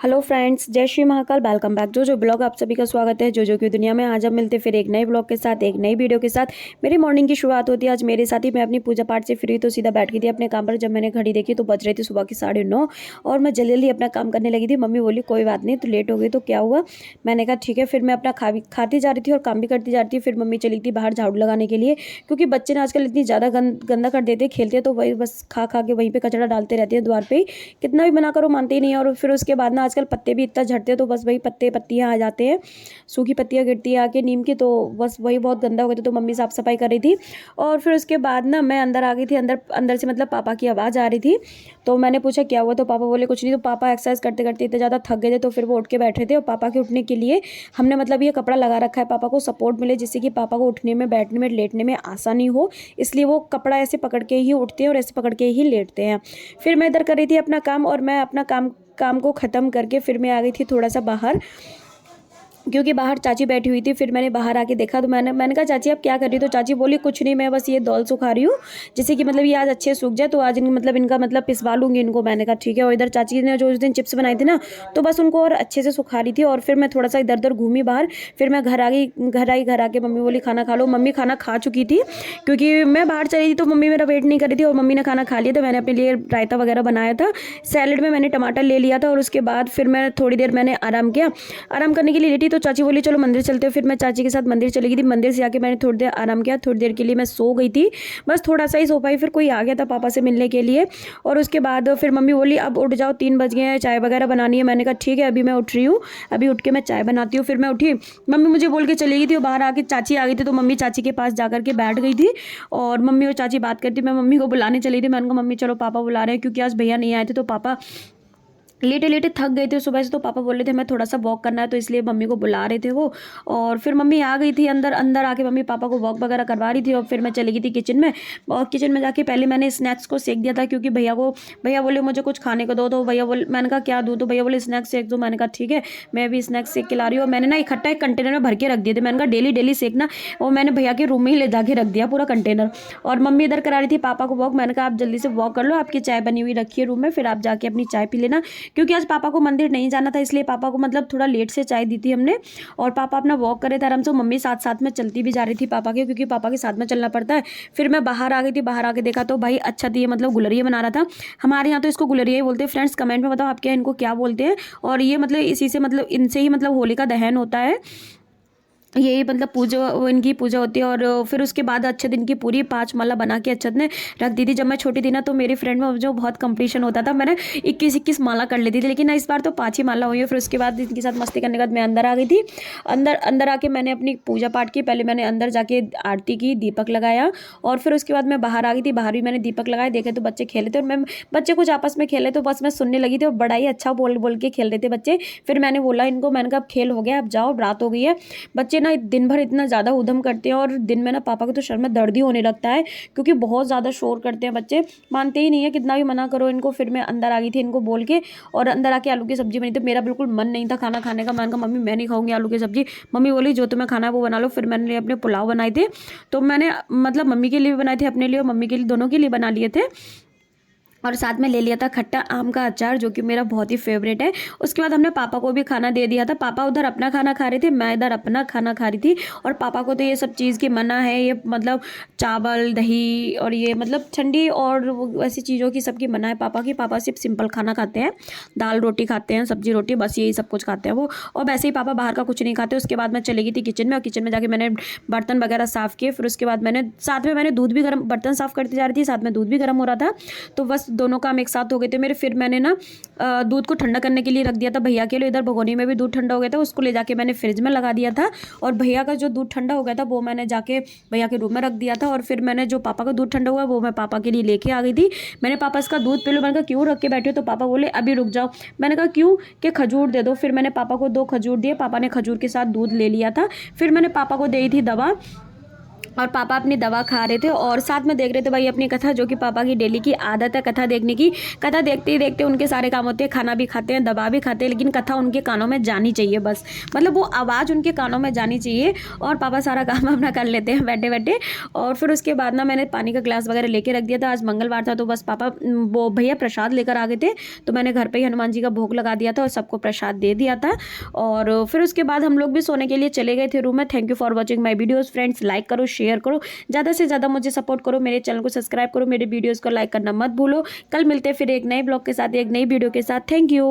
Hello friends, जय Shri Mahakal. Welcome back जो blog. आप सभी का स्वागत है जो की दुनिया में। आज हम मिलते फिर एक नए ब्लॉग के साथ, एक नई वीडियो के साथ। मेरी मॉर्निंग की शुरुआत होती है आज मेरे साथ ही। मैं अपनी पूजा पाठ से फ्री तो सीधा बैठ गई थी अपने काम पर। जब मैंने घड़ी देखी तो बज रही थी सुबह की 9:30 और मैं जल्दी जल्दी अपना काम करने लगी थी। मम्मी बोली कोई बात नहीं, तो लेट हो गई तो क्या हुआ। मैंने कहा ठीक है। फिर मैं अपना खाती जा रही थी और काम भी करती जा रही थी। फिर मम्मी चली थी बाहर झाड़ू लगाने के लिए, क्योंकि बच्चे ना आजकल इतनी ज़्यादा गंदा कर देते हैं, खेलते हैं तो वही बस खा खा के वहीं पे कचरा डालते रहते हैं द्वार पे ही। कितना भी मना करो मानते ही नहीं है। और फिर उसके बाद ना आजकल पत्ते भी इतना झड़ते हैं तो बस वही पत्तियां आ जाते हैं, सूखी पत्तियां गिरती है आके नीम की, तो बस वही बहुत गंदा हो गया था। तो मम्मी साफ सफाई कर रही थी और फिर उसके बाद ना मैं अंदर आ गई थी। अंदर अंदर से मतलब पापा की आवाज़ आ रही थी। तो मैंने पूछा क्या हुआ, तो पापा बोले कुछ नहीं। तो पापा एक्सरसाइज करते करते इतने ज़्यादा थक गए थे तो फिर वो उठ के बैठे थे। और पापा के उठने के लिए हमने मतलब ये कपड़ा लगा रखा है, पापा को सपोर्ट मिले, जिससे कि पापा को उठने में, बैठने में, लेटने में आसानी हो। इसलिए वो कपड़ा ऐसे पकड़ के ही उठते हैं और ऐसे पकड़ के ही लेटते हैं। फिर मैं इधर कर रही थी अपना काम और मैं अपना काम को ख़त्म करके फिर मैं आ गई थी थोड़ा सा बाहर, क्योंकि बाहर चाची बैठी हुई थी। फिर मैंने बाहर आके देखा तो मैंने कहा चाची आप क्या कर रही हो। तो चाची बोली कुछ नहीं, मैं बस ये दौल सुखा रही हूँ, जिससे कि मतलब ये आज अच्छे सूख जाए, तो आज इनका मतलब पिसवा लूँगी इनको। मैंने कहा ठीक है। और इधर चाची ने जो उस दिन चिप्स बनाई थी ना, तो बस उनको और अच्छे से सुखा रही थी। और फिर मैं थोड़ा सा इधर उधर घूमी बाहर। फिर मैं घर आ गई। घर आके मम्मी बोली खाना खा लो। मम्मी खाना खा चुकी थी, क्योंकि मैं बाहर चली थी तो मम्मी मेरा वेट नहीं कर रही थी और मम्मी ने खाना खा लिया। तो मैंने अपने लिए रायता वगैरह बनाया था। सैलेड में मैंने टमाटर ले लिया था और उसके बाद फिर मैं थोड़ी देर मैंने आराम किया। आराम करने के लिए लेटी तो चाची बोली चलो मंदिर चलते हो। फिर मैं चाची के साथ मंदिर चली गई थी। मंदिर से आके मैंने थोड़ी देर आराम किया। थोड़ी देर के लिए मैं सो गई थी, बस थोड़ा सा ही सो पाई। फिर कोई आ गया था पापा से मिलने के लिए। और उसके बाद फिर मम्मी बोली अब उठ जाओ, 3 बज गए हैं, चाय वगैरह बनानी है। मैंने कहा ठीक है अभी मैं उठ रही हूँ, अभी उठ के मैं चाय बनाती हूँ। फिर मैं उठी, मम्मी मुझे बोल के चली गई थी और बाहर आके चाची आ गई थी। तो मम्मी चाची के पास जाकर के बैठ गई थी और मम्मी और चाची बात करती। मैं मम्मी को बुलाने चली थी। मैंने कहा मम्मी चलो पापा बुला रहे हैं, क्योंकि आज भैया नहीं आए थे तो पापा लेटे लेटे थक गए थे सुबह से। तो पापा बोल रहे थे मैं थोड़ा सा वॉक करना है, तो इसलिए मम्मी को बुला रहे थे वो। और फिर मम्मी आ गई थी अंदर। अंदर आके मम्मी पापा को वॉक वगैरह करवा रही थी और फिर मैं चली गई थी किचन में। और किचन में जाके पहले मैंने स्नैक्स को सेक दिया था, क्योंकि भैया बोले मुझे कुछ खाने को दो। तो भैया बोले, मैंने कहा क्या दूँ, तो भैया बोले स्नैक्स सेक दो। मैंने कहा ठीक है मैं भी स्नैक्स सेक के ला रही हूँ। मैंने ना इकट्ठा एक कंटेनर में भर के रख दिए थे। मैंने कहा डेली डेली सेकना। और मैंने भैया के रूम में ही ले जाके रख दिया पूरा कंटेनर। और मम्मी इधर करा रही थी पापा को वॉक। मैंने कहा आप जल्दी से वॉक कर लो, आपकी चाय बनी हुई रखी है रूम में, फिर आप जाके अपनी चाय पी लेना, क्योंकि आज पापा को मंदिर नहीं जाना था, इसलिए पापा को मतलब थोड़ा लेट से चाय दी थी हमने। और पापा अपना वॉक करे थे आराम से। मम्मी साथ साथ में चलती भी जा रही थी पापा के, क्योंकि पापा के साथ में चलना पड़ता है। फिर मैं बाहर आ गई थी। बाहर आके देखा तो भाई अच्छा थी, मतलब गुलरिया बना रहा था। हमारे यहाँ तो इसको गुलरिया ही बोलते हैं। फ्रेंड्स कमेंट में बताओ आपके यहाँ इनको क्या बोलते हैं। और ये मतलब इसी से मतलब इनसे ही मतलब होली का दहन होता है। यही मतलब पूजा, इनकी पूजा होती है। और फिर उसके बाद अच्छे दिन की पूरी 5 माला बना के अच्छे ने रख दी थी। जब मैं छोटी थी ना तो मेरी फ्रेंड में जो बहुत कंपटीशन होता था, मैंने 21 माला कर लेती थी, लेकिन इस बार तो 5 ही माला हुई है। फिर उसके बाद इनके साथ मस्ती करने के बाद मैं अंदर आ गई थी। अंदर आके मैंने अपनी पूजा पाठ की। पहले मैंने अंदर जाके आरती की, दीपक लगाया और फिर उसके बाद मैं बाहर आ गई थी। बाहर भी मैंने दीपक लगाए, देखे तो बच्चे खेले थे और मैं बच्चे कुछ आपस में खेले तो बस मैं सुनने लगी थी और बड़ा ही अच्छा बोल बोल के खेल रहे थे बच्चे। फिर मैंने बोला इनको, मैंने कहा अब खेल हो गया, अब जाओ, रात हो गई है। बच्चे ना दिन भर इतना ज़्यादा उधम करते हैं और दिन में ना पापा को तो सर में दर्द ही होने लगता है, क्योंकि बहुत ज़्यादा शोर करते हैं बच्चे, मानते ही नहीं है कितना भी मना करो इनको। फिर मैं अंदर आ गई थी इनको बोल के, और अंदर आके आलू की सब्जी बनी थी। मेरा बिल्कुल मन नहीं था खाना खाने का। मैंने कहा मम्मी मैं नहीं खाऊंगी आलू की सब्जी। मम्मी बोली जो तुम्हें खाना है वो बना लो। फिर मैंने अपने पुलाव बनाए थे। तो मैंने मतलब मम्मी के लिए भी बनाए थे, अपने लिए और मम्मी के लिए, दोनों के लिए बना लिए थे। और साथ में ले लिया था खट्टा आम का अचार, जो कि मेरा बहुत ही फेवरेट है। उसके बाद हमने पापा को भी खाना दे दिया था। पापा उधर अपना खाना खा रहे थे, मैं इधर अपना खाना खा रही थी। और पापा को तो ये सब चीज़ की मना है, ये मतलब चावल दही और ये मतलब ठंडी और ऐसी चीज़ों की सबकी मना है पापा की। पापा सिर्फ सिंपल खाना खाते हैं, दाल रोटी खाते हैं, सब्जी रोटी, बस यही सब कुछ खाते हैं वो। और वैसे ही पापा बाहर का कुछ नहीं खाते। उसके बाद मैं चली गई थी किचन में और किचन में जाके मैंने बर्तन वगैरह साफ़ किए। फिर उसके बाद मैंने साथ में मैंने दूध भी गर्म, बर्तन साफ़ करती जा रही थी, साथ में दूध भी गर्म हो रहा था। तो बस दोनों काम एक साथ हो गए थे मेरे। फिर मैंने ना दूध को ठंडा करने के लिए रख दिया था भैया के लिए। इधर भगोनी में भी दूध ठंडा हो गया था, उसको ले जाके मैंने फ्रिज में लगा दिया था। और भैया का जो दूध ठंडा हो गया था वो मैंने जाके भैया के रूम में रख दिया था। और फिर मैंने जो पापा का दूध ठंडा हुआ वो मैं पापा के लिए लेके आ गई थी। मैंने पापा इसका दूध पी लो। मैंने कहा क्यों रख के बैठे हो, तो पापा बोले अभी रुक जाओ। मैंने कहा क्यों, कि खजूर दे दो। फिर मैंने पापा को 2 खजूर दिए, पापा ने खजूर के साथ दूध ले लिया था। फिर मैंने पापा को दी थी दवा। और पापा अपनी दवा खा रहे थे और साथ में देख रहे थे भाई अपनी कथा, जो कि पापा की डेली की आदत है कथा देखने की। कथा देखते ही देखते उनके सारे काम होते हैं, खाना भी खाते हैं, दवा भी खाते हैं, लेकिन कथा उनके कानों में जानी चाहिए बस, मतलब वो आवाज़ उनके कानों में जानी चाहिए। और पापा सारा काम अपना कर लेते हैं बैठे बैठे। और फिर उसके बाद ना मैंने पानी का ग्लास वगैरह लेके रख दिया था। आज मंगलवार था तो बस पापा वो भैया प्रसाद लेकर आ गए थे, तो मैंने घर पे ही हनुमान जी का भोग लगा दिया था और सबको प्रसाद दे दिया था। और फिर उसके बाद हम लोग भी सोने के लिए चले गए थे रूम में। Thank you for watching my videos friends. Like करो, शेयर करो, ज़्यादा से ज़्यादा मुझे सपोर्ट करो, मेरे चैनल को सब्सक्राइब करो, मेरे वीडियोज़ को लाइक करना मत भूलो। कल मिलते हैं फिर एक नए ब्लॉग के साथ, एक नई वीडियो के साथ। Thank you.